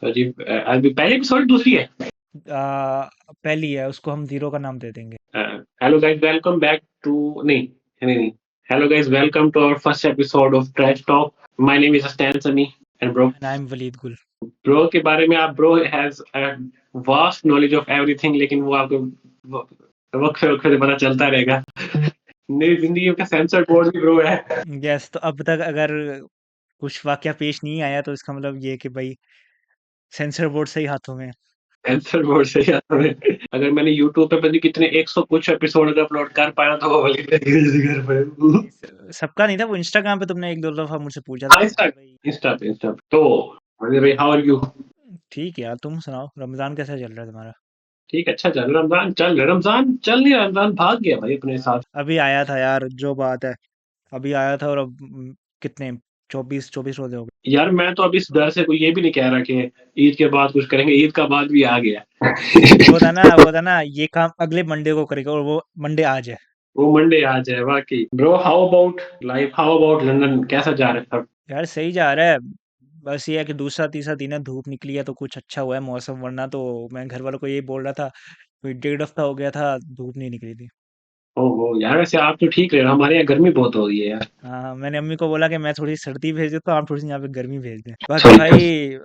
अजीब। अभी पहली एपिसोड दूसरी है। पहली है, उसको हम जीरो का नाम दे देंगे। Hello guys, welcome back to, नहीं नहीं नहीं, hello guys, welcome to our first episode of trash talk. My name is Stan Sunny and bro, and I am Waleed Gul. Bro के बारे में आप, bro has vast knowledge of everything, लेकिन वो आपको वक्त से पता चलता रहेगा। मेरी जिंदगी का सेंसर बोर्ड भी ब्रो है। यस, तो अब तक अगर कुछ वाकया पेश नहीं आया तो इसका मतलब ये है कि भाई सेंसर बोर्ड सही हाथों में है। सेंसर बोर्ड से याद है। अगर मैंने यूट्यूब पे पता नहीं कितने 100 कुछ एपिसोड अगर अपलोड कर पाया तो वो वाली कर पाया। सबका नहीं था वो, इंस्टाग्राम पे तुमने एक दो दफा मुझसे पूछा था हाँ, इंस्टा, कि भाई। इंस्टा पे तो अरे भाई, हाउ आर यू? ठीक है यार, तुम सुनाओ, रमजान कैसा चल रहा है तुम्हारा? ठीक, अच्छा चल रहा, रमजान चल रहा, रमजान चल नहीं रहा, रमजान भाग गया भाई अपने साथ। अभी आया था यार, जो बात है। अभी आया था और अब कितने 24 रोजे हो गए। यार मैं तो अभी इस डर से कोई ये भी नहीं कह रहा कि ईद के बाद कुछ करेंगे, ईद का बाद भी आ गया। वो था ना ये काम अगले मंडे को करेगा और वो मंडे आज है। वो मंडे आ जाए वाकई। Bro, how about life, how about London, कैसा जा रहा है सब? यार सही जा रहा है। बस ये है कि दूसरा तीसरा दिन है, धूप निकली है तो कुछ अच्छा हुआ है मौसम, वरना तो मैं घर वालों को यही बोल रहा था। कोई 1.5 हफ्ता हो गया था, धूप नहीं निकली थी। ओहो यार, वैसे आप तो ठीक रहे हो, हमारे यहाँ गर्मी बहुत हो रही है यार। हाँ, मैंने अम्मी को बोला कि मैं थोड़ी सर्दी भेज देता हूँ, आप थोड़ी सी यहाँ पे गर्मी भेज दें। बाकी सही। भाई,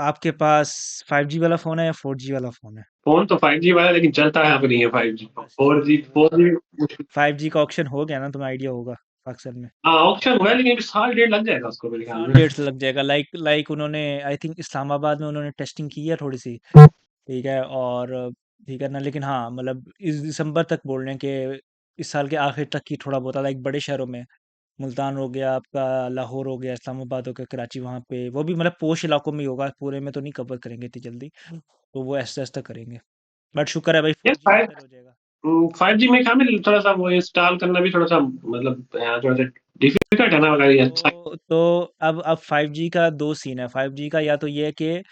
आपके पास 5G वाला फोन है या 4G वाला फोन है? फोन तो 5G वाला है, लेकिन चलता है, यहाँ पे नहीं है 5G। बस फोर ठीक जी है तो। फोर जी 5G का ऑप्शन हो गया ना, तुम्हें आइडिया होगा अक्सर में। हाँ, ऑप्शन हुआ है, लेकिन अभी साल डेढ़ लग जाएगा उसको मेरे ख्याल साल में। डेढ़ से लग जाएगा, लाइक लाइक उन्होंने, आई थिंक इस्लामाबाद में उन्होंने टेस्टिंग की है थोड़ी सी। ठीक है, और ठीक है ना, लेकिन हाँ मतलब इस दिसंबर तक बोल रहे हैं कि इस साल के आखिर तक की थोड़ा बहुत, लाइक बड़े शहरों में, मुल्तान हो गया आपका, लाहौर हो गया, इस्लामाबाद हो गया, कराची, वहाँ पे वो भी मतलब पोश इलाकों में ही होगा, पूरे में तो नहीं कवर करेंगे इतनी जल्दी। तो वो ऐसा ऐसा करेंगे। बट शुक्र है भाई, यस, 4G बेहतर हो जाएगा। 5G में क्या, में थोड़ा सा वो इंस्टॉल करना भी थोड़ा सा, मतलब थोड़ा सा डिफिकल्ट है ना, अगर ये अच्छा। तो अब 5G का दो सीन है। 5G का या तो ये है कि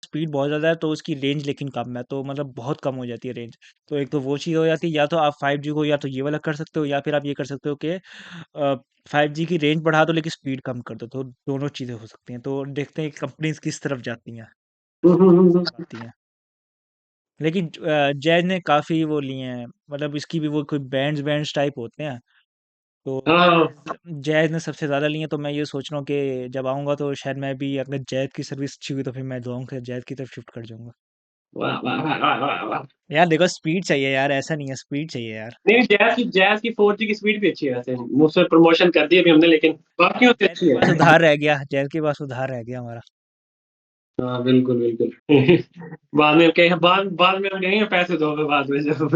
स्पीड बहुत ज़्यादा है तो उसकी रेंज लेकिन कम है, तो मतलब बहुत कम हो जाती है रेंज। तो एक तो वो चीज़ हो जाती है, या तो आप 5G को या तो ये वाला कर सकते हो, या फिर आप ये कर सकते हो कि 5G की रेंज बढ़ा दो लेकिन स्पीड कम कर दो, तो दोनों चीज़ें हो सकती हैं। तो देखते हैं कंपनीज किस तरफ जाती हैं, किस तरफ आती हैं। लेकिन जैज ने काफ़ी वो लिए हैं, मतलब इसकी भी वो कोई बैंड्स टाइप होते हैं। तो हाँ, जैज़ ने सबसे ज़्यादा लिए हैं, तो मैं ये सोच रहा हूँ कि जब आऊँगा तो शायद मैं भी, अगर जैज़ की सर्विस अच्छी हुई तो फिर मैं जाऊँगा, जैज़ की तरफ शिफ्ट कर जाऊँगा। वाह वाह वाह वाह वाह वाह। यार देखो, स्पीड चाहिए यार, ऐसा नहीं है, स्पीड चाहिए यार। नहीं, जैज की 4G की स्पीड भी अच्छी है वैसे, मुझसे प्रमोशन कर दी अभी हमने, लेकिन बाकियों से जैज़ अच्छी के पास है। उधार रह गया, जैज़ के पास उधार रह गया हमारा। हाँ बिल्कुल बिल्कुल। बाद में कहीं, बाद में हम कहेंगे पैसे दो हमें बाद में, जब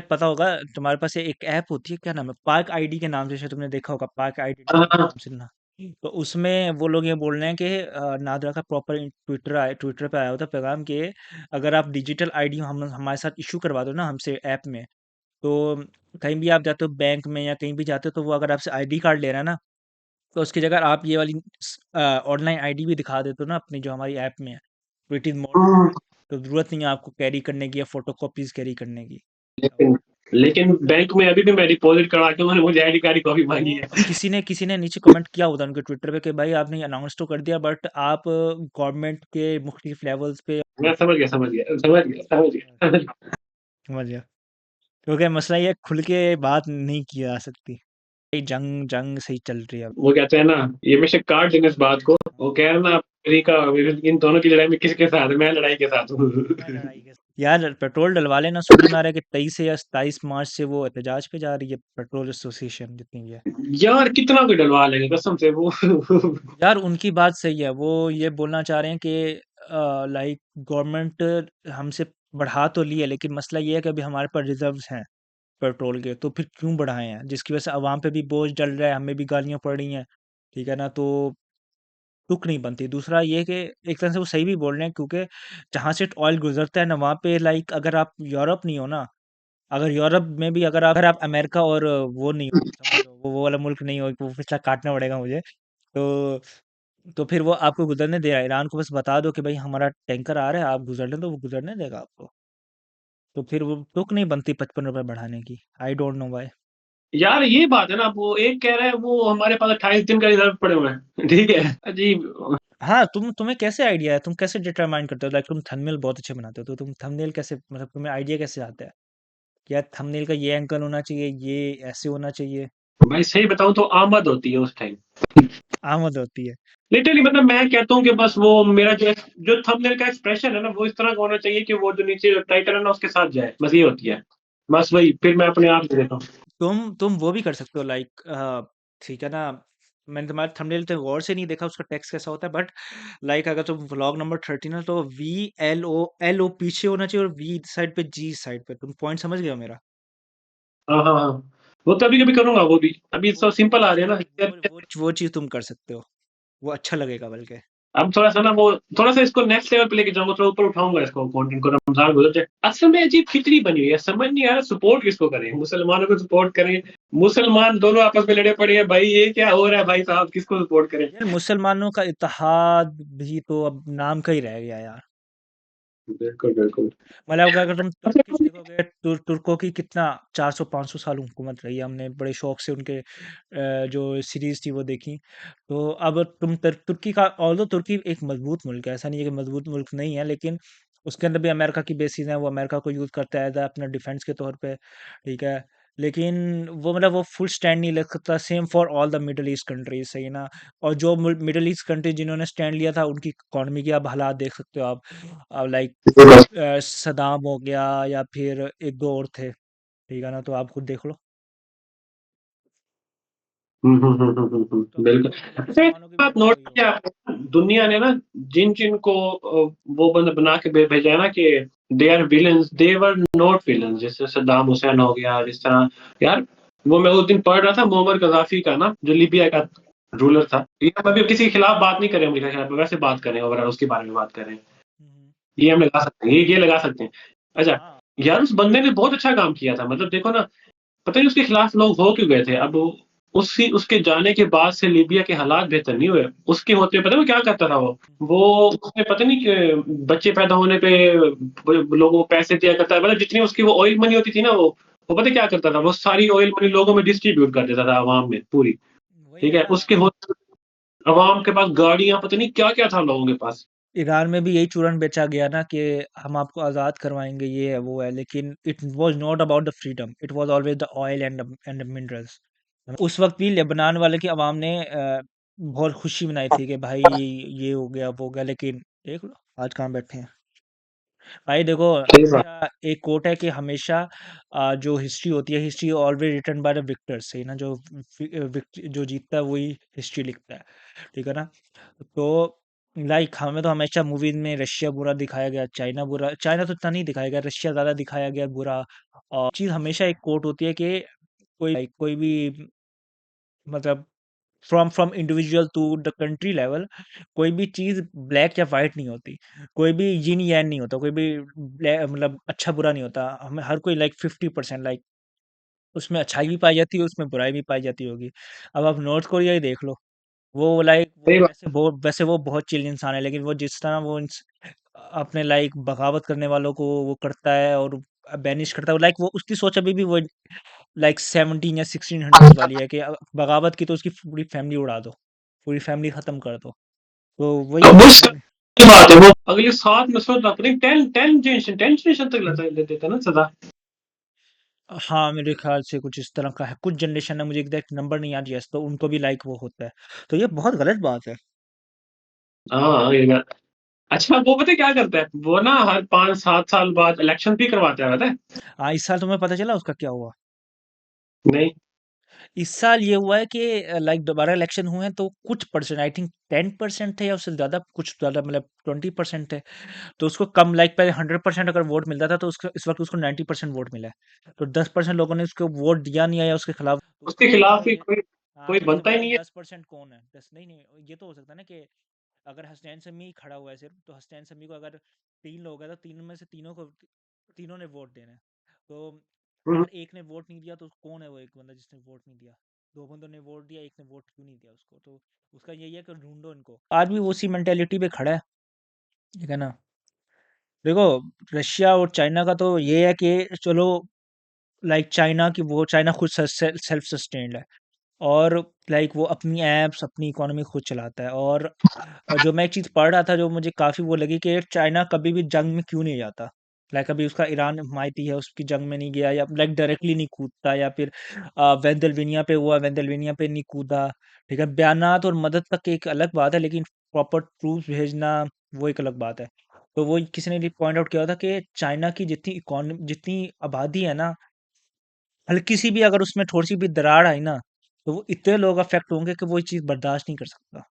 पता होगा, तुम्हारे पास एक ऐप होती है, क्या नाम है, पार्क आईडी के नाम से, शायद तुमने देखा होगा, पार्क आईडी के हाँ, नाम से ना। तो उसमें वो लोग ये बोल रहे हैं कि नादरा का प्रॉपर ट्विटर पे आया होता पैगाम कि अगर आप डिजिटल आईडी हम हमारे साथ इशू करवा दो ना, हमसे ऐप में, तो कहीं भी आप जाते हो बैंक में या कहीं भी जाते हो, तो वो अगर आपसे आईडी कार्ड ले रहा है ना, तो उसकी जगह आप ये वाली ऑनलाइन आईडी भी दिखा देते हो ना अपनी, जो हमारी ऐप में है, तो इट इज़ मोर हाँ, सिक्योर। तो ज़रूरत नहीं है आपको कैरी करने की या फोटो कॉपीज कैरी करने की। लेकिन लेकिन बैंक में अभी भी मैं डिपॉजिट करवा के, उन्होंने मुझे आईडी कार्ड की कॉपी मांगी वो है। किसी ने नीचे कमेंट किया होता उनके ट्विटर पे कि भाई आपने अनाउंस तो कर दिया, बट आप गवर्नमेंट के मुख्तलिफ लेवल्स पे मैं समझ गया, समझ गया, समझ गया, समझ गया, समझ गया। समझ गया। क्योंकि मसला ये खुल के बात नहीं की जा सकती। ये जंग जंग सही चल रही है अब। वो कहते हैं ना, ये हमेशा काट देंगे इस बात को। वो कह रहे हैं ना, अमेरिका, इन दोनों की लड़ाई में किसके साथ है? मैं लड़ाई के साथ हूँ। मैं लड़ाई के यार, पेट्रोल डलवा लेना। सुनने में आ रहा है कि 23 से या 27 मार्च से वो एहतजाज पे जा रही है, पेट्रोल एसोसिएशन जितनी भी है। यार कितना कोई डलवा लेंगे कसम से वो। यार उनकी बात सही है, वो ये बोलना चाह रहे हैं कि लाइक गवर्नमेंट हमसे बढ़ा तो ली है, लेकिन मसला ये है कि अभी हमारे पास रिजर्व्स हैं पेट्रोल के, तो फिर क्यों बढ़ाए हैं, जिसकी वजह से अवाम पे भी बोझ डल रहा है, हमें भी गालियां पड़ रही हैं। ठीक है ना, तो तुक नहीं बनती। दूसरा ये कि एक तरह से वो सही भी बोल रहे हैं, क्योंकि जहाँ से ऑयल गुजरता है ना, वहाँ पे लाइक अगर आप यूरोप नहीं हो ना, अगर यूरोप में भी अगर आप अमेरिका और वो नहीं हो, समझ लो वो वाला मुल्क नहीं हो, वो पिछला काटना पड़ेगा मुझे। तो फिर वो आपको गुजरने दे रहा है। ईरान को बस बता दो कि भाई हमारा टैंकर आ रहा है, आप गुजरने दो, वो गुजरने देगा आपको। तो फिर वो तुक नहीं बनती 55 रुपए बढ़ाने की। I don't know why. यार ये बात है ना, वो एक कह रहा है वो हमारे पास 28 दिन का रिजर्व पड़े हुए हैं, ठीक है, अजीब। हाँ, तुम्हें कैसे आइडिया है? तुम कैसे डिटरमाइन करते हो? लाइक तुम थंबनेल बहुत अच्छे बनाते हो, तो तुम थंबनेल कैसे, मतलब तुम्हें आइडिया कैसे आता है कि यार थंबनेल का ये एंगल होना चाहिए, ये ऐसे होना चाहिए? भाई सही बताऊं तो आमद होती है उस टाइम। आमद होती है। लिटरली मतलब मैं कहता हूँ कि बस वो मेरा जो थंबनेल का एक्सप्रेशन है ना वो इस तरह का होना चाहिए कि वो जो नीचे टाइटल है ना उसके साथ जाए, बस ये होती है। बस वही फिर मैं अपने आप दे देता हूँ। तुम वो भी कर सकते हो, लाइक ठीक है ना, मैंने तुम्हारा थंबनेल तो गौर से नहीं देखा उसका टेक्स्ट कैसा होता है, बट लाइक अगर तुम व्लॉग नंबर 13 है तो VLO पीछे होना चाहिए और V साइड पे, G साइड पे। तुम पॉइंट समझ गए हो मेरा? हाँ हाँ हाँ, वो तो अभी कभी करूंगा वो भी, अभी वो तो वो सिंपल आ रही है चीज ना। वो चीज तुम कर सकते हो, वो अच्छा लगेगा बल्कि। अब थोड़ा सा ना वो थोड़ा सा इसको नेक्स्ट लेवल पे लेके जाऊंगा, थोड़ा ऊपर उठाऊंगा इसको कंटेंट को, रमजान गुजर जाए। असल में अजीब खिचड़ी बनी हुई है, समझ नहीं आ रहा सपोर्ट किसको करें, मुसलमानों को सपोर्ट करें, मुसलमान दोनों आपस में लड़े पड़े हैं भाई, ये क्या हो रहा है भाई साहब, किसको सपोर्ट करें। यार मुसलमानों का इत्तेहाद भी तो अब नाम का ही रह गया यार। बिल्कुल बिल्कुल। मतलब अगर तुम अच्छा तुर्किश देखोगे, तुर्कों की कितना 400-500 साल हुकूमत रही है, हमने बड़े शौक से उनके जो सीरीज थी वो देखी। तो अब तुम तुर्की का, ऑल्दो तुर्की एक मजबूत मुल्क है, ऐसा नहीं है कि मजबूत मुल्क नहीं है, लेकिन उसके अंदर भी अमेरिका की बेसिस हैं, वो अमेरिका को यूज़ करता है अपना डिफेंस के तौर पे, ठीक है। लेकिन वो मतलब वो फुल स्टैंड नहीं ले सकता, same for all the middle east countries, सही है ना। और जो मिडल ईस्ट कंट्री जिन्होंने स्टैंड लिया था उनकी इकॉनमी के आप हालात देख सकते हो आप। लाइक सदाम हो गया, या फिर एक दो और थे, ठीक है ना, तो आप खुद देख लो। तो अब बिल्कुल। तो अच्छा एक मुसलमानों की भी बात हालत नोट वही हो किया गई। आपने, दुनिया ने ना जिन जिन को वो बंद बना के भेजा है ना कि they are villains, they were not villains, जैसे सद्दाम हुसैन हो गया जिस तरह। यार वो मैं उस दिन पढ़ रहा था मोहम्मद गद्दाफी का ना, जो लीबिया का रूलर था, ये हम अभी किसी के खिलाफ बात नहीं करें, अमेरिका के खिलाफ वैसे बात करें और उसके बारे में बात करें, हम्म, ये हम लगा सकते हैं, ये लगा सकते हैं। अच्छा, हाँ। यार उस बंदे ने बहुत अच्छा काम किया था, मतलब देखो ना, पता नहीं उसके खिलाफ लोग हो क्यों गए थे। अब उसी उसके जाने के बाद से लीबिया के हालात बेहतर नहीं हुए, उसके होते हुए पता है वो क्या करता था वो उसने पता नहीं कि बच्चे पैदा होने पे लोगों को पैसे दिया करता है, मतलब जितनी उसकी वो ऑयल मनी होती थी ना, वो पता है क्या करता था, वो सारी ऑयल मनी लोगों में डिस्ट्रीब्यूट कर देता था आवाम में पूरी। वही ठीक है है, ना। उसके होते अवाम के पास गाड़ियां, पता नहीं क्या क्या था लोगों के पास। ईरान में भी यही चूरन बेचा गया ना कि हम आपको आज़ाद करवाएंगे, ये है वो है, लेकिन it was not about the freedom, it was always the oil and the minerals. उस वक्त भी लेबनान वाले की आवाम ने बहुत खुशी मनाई थी कि भाई ये हो गया वो हो गया, लेकिन देख लो आज कहाँ बैठे हैं। भाई देखो, सही बात। हमेशा एक कोट है कि हमेशा जो हिस्ट्री होती है, history always written by the victors, सही ना। जो जीतता है वही हिस्ट्री लिखता है, ठीक है ना। तो लाइक हमें तो हमेशा मूवीज में रशिया बुरा दिखाया गया, चाइना बुरा, चाइना तो इतना नहीं दिखाया गया, रशिया ज्यादा दिखाया गया बुरा। और चीज हमेशा एक कोट होती है कि कोई भी, मतलब from from individual to the country level, कोई भी चीज ब्लैक या वाइट नहीं होती, कोई भी यिन यान नहीं होता, कोई भी मतलब अच्छा बुरा नहीं होता। हमें हर कोई लाइक 50%, लाइक उसमें अच्छाई भी पाई जाती है, उसमें बुराई भी पाई जाती होगी। अब आप नॉर्थ कोरिया ही देख लो, वो लाइक सही वो बात। वैसे वो बहुत चिल इंसान है, लेकिन वो जिस तरह वो अपने लाइक बगावत करने वालों को वो करता है और बैनिश करता है, लाइक वो उसकी सोच अभी भी वो लाइक 17 या 1600 वाली है कि बगावत की तो उसकी पूरी फैमिली उड़ा दो, पूरी फैमिली खत्म कर दो। तो वही तो है वो कि सही बात है, वो अगले 7 नस्लों तक नहीं, 10 जनरेशन तक लेते देते ना सदा। हाँ, मेरे ख्याल से कुछ इस तरह का है, कुछ जनरेशन है, मुझे एग्जैक्ट नंबर नहीं याद, यस, तो उनको भी लाइक वो होता है। तो ये बहुत गलत बात है। हाँ ये बात। अच्छा वो पता है क्या करता है, वो ना हर 5-7 साल बाद इलेक्शन भी करवाता है, पता है। हाँ, इस साल तुम्हें पता चला उसका क्या हुआ? नहीं। इस साल ये हुआ है कि लाइक दोबारा इलेक्शन हुए हैं, तो कुछ परसेंट, आई थिंक 10% थे या उससे ज़्यादा, कुछ ज़्यादा, मतलब 20% थे। तो उसको कम, लाइक पहले 100% अगर वोट मिलता था तो उसका इस वक्त उसको 90% वोट मिला है। तो 10% लोगों ने उसको वोट दिया नहीं है या उसके खिलाफ, तो उसका उसके ये खिलाफ मतलब भी ये। कोई हाँ, कोई तो इससे बनता ही पता नहीं है। 10% कौन है, 10 नहीं नहीं, ये तो हो सकता है ना कि अगर हसनैन समी खड़ा हुआ है सिर्फ, तो हसनैन समी को अगर 3 लोग हैं तो तीनों में से तीनों ने वोट देना है। तो हम्म, अगर एक ने वोट नहीं दिया तो कौन है वो एक बंदा जिसने वोट नहीं दिया? दो बंदों ने वोट दिया, एक ने वोट क्यों नहीं दिया उसको? तो उसका यही है कि ढूंढो इनको, आज भी वो उसी मेंटेलिटी पे खड़ा है, ठीक है ना। देखो, रशिया और चाइना का तो ये है कि चलो, लाइक चाइना की वो, चाइना खुद सेल्फ सस्टेन्ड है, और लाइक वो अपनी ऐप्स, अपनी इकोनॉमी खुद चलाता है। और जो मैं एक चीज़ पढ़ रहा था जो मुझे काफ़ी वो लगी कि चाइना कभी भी जंग में क्यों नहीं जाता। लाइक अभी उसका ईरान हिमायती है, उसकी जंग में नहीं गया, या लाइक डायरेक्टली नहीं कूदता, या फिर वेंदलवेनिया पे हुआ, वेंदलवेनिया पे नहीं कूदा। ठीक है, बयानात और मदद तक एक अलग बात है, लेकिन प्रॉपर ट्रूथ भेजना वो एक अलग बात है। तो वो किसी ने पॉइंट आउट किया था कि चाइना की जितनी इकोनॉमी, जितनी आबादी है ना, हल्की सी भी अगर उसमें थोड़ी सी भी दरार आई ना, तो वो इतने लोग अफेक्ट होंगे कि वो ये चीज़ बर्दाश्त नहीं कर सकता।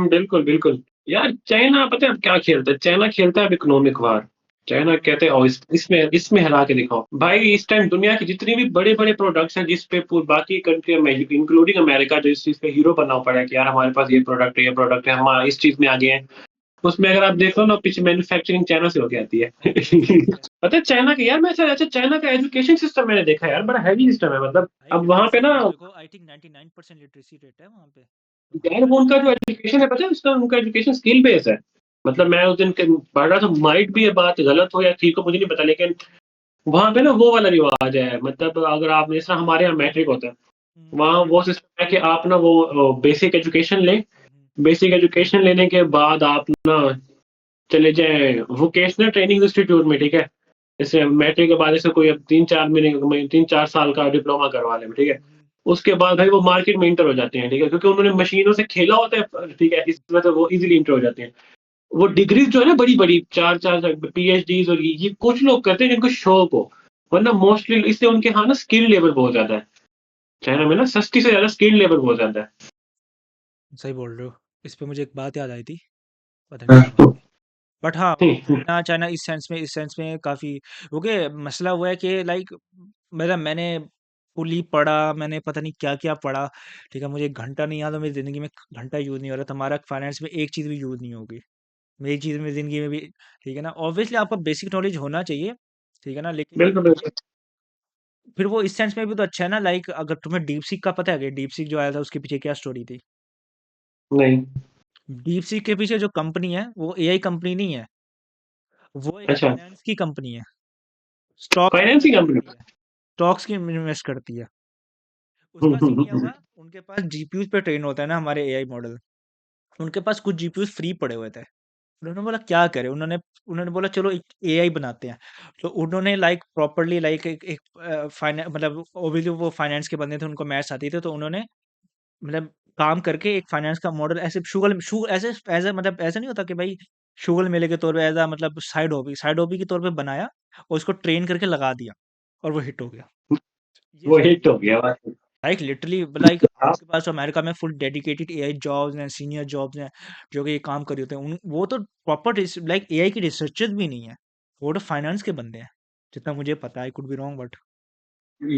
बिल्कुल, बिल्कुल। यार चाइना पता है अब क्या खेलता है? चाइना खेलता है अब इकोनॉमिक वार। चाइना कहते हैं इसमें इसमें हरा के दिखाओ। भाई इस टाइम दुनिया की जितनी भी बड़े-बड़े प्रोडक्ट्स हैं जिस पे बाकी कंट्री में इंक्लूडिंग अमेरिका जो इस चीज़ पे हीरो बनना पड़ा है कि यार हमारे पास ये प्रोडक्ट है, हम इस चीज़ में आगे हैं। उसमें अगर आप देखो ना पीछे मैन्युफैक्चरिंग चाइना से होके आती है। सही है। पता है चाइना का यार मैं अच्छा चाइना का एजुकेशन सिस्टम मैंने देखा है यार बड़ा हेवी सिस्टम है मतलब भाई अब वहाँ पे लिटरेसी ना रेट देखो, आई थिंक 99% लिटरेसी रेट है वहाँ पे। यार वो उनका जो एजुकेशन है पता है उसका उनका एजुकेशन स्किल बेस्ड है। मतलब मैं उस दिन पढ़ रहा था माइट भी ये बात गलत हो या ठीक हो मुझे नहीं पता लेकिन वहाँ पे ना वो वाला रिवाज है मतलब अगर आप जिस तरह हमारे यहाँ मैट्रिक होता है हम्म, वहाँ वो सिस्टम है कि आप ना वो बेसिक एजुकेशन लें हम्म, बेसिक एजुकेशन लेने के बाद आप ना चले जाएँ वोकेशनल ट्रेनिंग इंस्टीट्यूट में, ठीक है? जैसे मैट्रिक के बाद जैसे कोई अब 3-4 महीने 3-4 साल का डिप्लोमा करवा लें, ठीक है? हम्म, उसके बाद भाई वो मार्केट में एंटर हो जाते हैं, ठीक है? क्योंकि उन्होंने मशीनों से खेला होता है, ठीक है? इस वजह से वो ईज़िली एंटर हो जाते हैं। वो डिग्रीज़ जो है ना बड़ी-बड़ी 4-4 पीएचडीज़ और ये कुछ लोग करते हैं जिनको शौक हो, वरना मोस्टली इससे उनके यहाँ ना स्किल लेवल बहुत ज़्यादा है। चाइना में ना सस्ती से ज़्यादा स्किल लेवल बहुत ज़्यादा है। सही बोल रहे हो। इस पे मुझे एक बात याद आई थी, पता नहीं क्या बात हाँ। थी। बट हाँ, चाइना चाइना इस सेंस में काफ़ी, ओके, मसला वो है कि लाइक मैंने फुली पढ़ा, मैंने पता नहीं क्या क्या पढ़ा। ठीक है, मुझे एक घंटा नहीं याद, और मेरी ज़िंदगी में घंटा यूज़ नहीं हो रहा, तुम्हारा फाइनेंस में एक चीज़ भी यूज़ नहीं होगी, मेरी चीज़ में ज़िंदगी में भी। ठीक है ना, ऑब्वियसली आपका बेसिक नॉलेज होना चाहिए। ठीक है ना, लेकिन बिल्कुल, बिल्कुल। फिर वो इस सेंस में भी तो अच्छा है ना, लाइक अगर तुम्हें डीप सीक का पता है कि डीप सीक जो आया था उसके पीछे क्या स्टोरी थी। नहीं। डीप सीक के पीछे जो कंपनी है वो एआई कंपनी नहीं है, वो एक अच्छा, फाइनेंस की कंपनी है, स्टॉक्स में फाइनेंसिंग इन्वेस्ट कंपनी। करती है, स्टॉक्स की इन्वेस्ट करती है। हुँ, उसका हुँ, सीन ये हुँ। हुआ, उनके पास जीपीयूज पे ट्रेन होता है ना हमारे एआई मॉडल, उनके पास कुछ जीपीयूज फ्री पड़े हुए थे। उन्होंने बोला क्या करें, उन्होंने उन्होंने बोला चलो एक एआई बनाते हैं। तो उन्होंने लाइक प्रॉपरली लाइक एक एक फाइनेंस, मतलब ओबियसली वो फाइनेंस के बंदे थे, उनको मैथ्स आती थी, तो उन्होंने मतलब काम करके एक फाइनेंस का मॉडल ऐसे शुगल शु ऐसे एज़ अ मतलब ऐसा नहीं होता कि भाई शुगल मेले के तौर पे एज़ अ मतलब साइड हॉबी के तौर पे बनाया, और उसको ट्रेन करके लगा दिया, और वो हिट हो गया। ये वो स्टोरी हिट है। हो गया बस। लाइक लिटरली लाइक हाँ, आपके पास तो अमेरिका में फुल डेडिकेटेड एआई जॉब्स हैं, सीनियर जॉब्स हैं, जो कि ये काम कर रहे होते हैं। वो तो प्रॉपर लाइक एआई की रिसर्चर्स भी नहीं है, वो तो फाइनेंस के बंदे हैं, जितना मुझे पता है। I could be wrong, but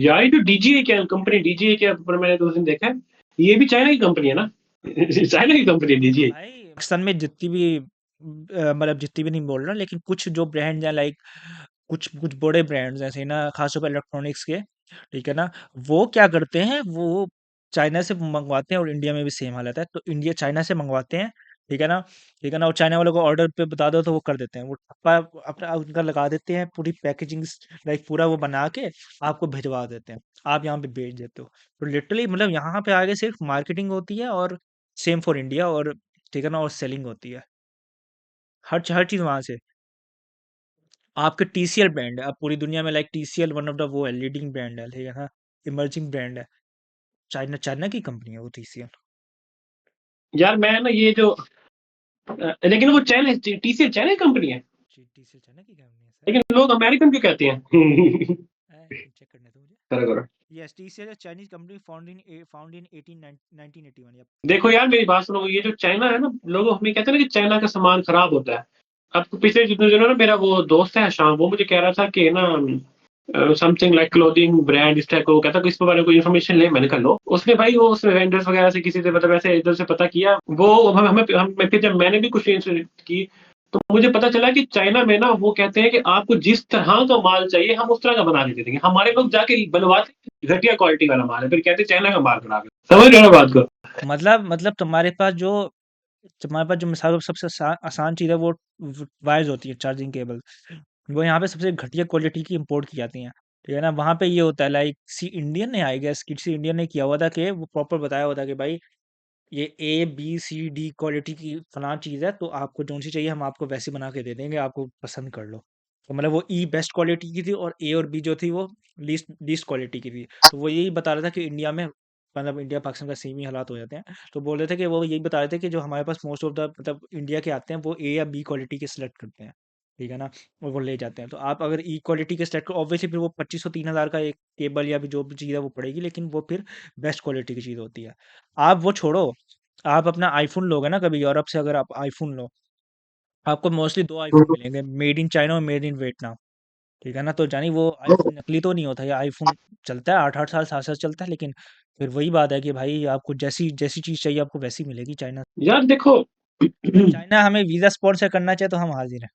यार ये जो डीजीए क्या कंपनी डीजीए के ऊपर मैंने तो उस दिन देखा है, ये भी चाइना की कंपनी है ना? चाइना की कंपनी है डीजीए। भाई पाकिस्तान में जितनी भी मतलब जितनी भी नहीं बोल रहा, लेकिन कुछ जो ब्रांड्स हैं, लाइक कुछ कुछ बड़े ब्रांड्स हैं ऐसे ना, खासतौर पर इलेक्ट्रॉनिक्स के। ठीक है ना, वो क्या करते हैं, वो चाइना से मंगवाते हैं, और इंडिया में भी सेम हालत है, तो इंडिया चाइना से मंगवाते हैं। ठीक है ना, ठीक है ना, और चाइना वालों को ऑर्डर पे बता दो तो वो कर देते हैं, वो ठप्पा अपना उनका लगा देते हैं, पूरी पैकेजिंग लाइक पूरा वो बना के आपको भिजवा देते हैं, आप यहाँ पे भेज देते हो। तो लिटरली मतलब यहाँ पे आगे सिर्फ मार्केटिंग होती है, और सेम फॉर इंडिया, और ठीक है ना, और सेलिंग होती है, हर चीज़ वहाँ से। आपके टीसीएल ब्रांड है, अब पूरी दुनिया में like TCL one of the वो है, लीडिंग ब्रांड है, ठीक है ना, इमर्जिंग ब्रांड है। चाइना चाइना की कंपनी है वो टीसीएल। यार मैं ना ये जो लेकिन वो चाइना टीसीएल चाइना की कंपनी है, जी, टीसीएल चाइना की कंपनी है सर। लेकिन लोग अमेरिकन क्यों कहते हैं? चेक करने दो मुझे। करो, करो। यस, टीसीएल है Chinese company, found in 1981। Yup. देखो यार मेरी बात सुनो ये जो चाइना है ना लोग हमें कहते हैं ना कि चाइना का सामान खराब होता है। अब पिछले जितने दिनों ना मेरा वो दोस्त है शाम वो मुझे कह रहा था कि ना समथिंग लाइक क्लोथिंग ब्रांड इस टाइप का वो कहता कि इस पे बारे में कोई इन्फॉर्मेशन ले मैंने कहा लो उसने भाई वो उसने वेंडर्स वगैरह से किसी से मतलब ऐसे इधर से पता किया वो हमें फिर जब मैंने भी कुछ research की तो मुझे पता चला कि चाइना में ना वो कहते हैं कि आपको जिस तरह का माल चाहिए हम उस तरह का बना के दे देंगे हमारे लोग जाके बनवाते घटिया क्वालिटी वाला माल है फिर कहते चाइना का माल खराब है समझ रहे हो ना बात को। मतलब तुम्हारे पास जो मिसाल सबसे आसान चीज़ है, वो वायर्स होती है, चार्जिंग केबल। वो यहाँ पे सबसे घटिया क्वालिटी की इंपोर्ट की जाती हैं। ठीक है ना? वहाँ पे ये होता है लाइक किसी इंडियन ने आई गेस किसी इंडियन ने किया हुआ था कि वो प्रॉपर बताया हुआ था कि भाई ये A B C D quality की फलां चीज़ है तो आपको जो सी चाहिए हम आपको वैसी बना के दे देंगे आपको पसंद कर लो। तो मतलब वो ई बेस्ट क्वालिटी की थी और ए और बी जो थी वो लीस्ट लीस्ट क्वालिटी की थी। तो वो यही बता रहा था कि इंडिया में मतलब इंडिया पाकिस्तान का सेम ही हालात हो जाते हैं। तो बोल रहे थे कि वो यही बता रहे थे कि जो हमारे पास मोस्ट ऑफ द मतलब इंडिया के आते हैं वो ए या बी क्वालिटी के सिलेक्ट करते हैं। ठीक है ना? और वो ले जाते हैं। तो आप अगर ई क्वालिटी के सिलेक्ट करो ऑब्वियसली फिर वो 2500-3000 का एक केबल या फिर जो भी चीज़ है वो पड़ेगी लेकिन वो फिर बेस्ट क्वालिटी की चीज़ होती है। आप वो छोड़ो, आप अपना आईफ़ोन लोगे ना कभी यूरोप से अगर आप आईफ़ोन लो, आपको मोस्टली 2 आईफ़ोन मिलेंगे, मेड इन चाइना और मेड इन वियतनाम, ठीक है ना? तो जानी वो आईफ़ोन नकली तो नहीं होता, ये आईफ़ोन चलता है 8-8 साल, 7-7 चलता है लेकिन फिर वही बात है कि भाई आपको जैसी जैसी चीज़ चाहिए आपको वैसी मिलेगी चाइना। यार देखो अगर चाइना हमें वीज़ा स्पॉन्सर करना चाहे तो हम हाज़िर हैं।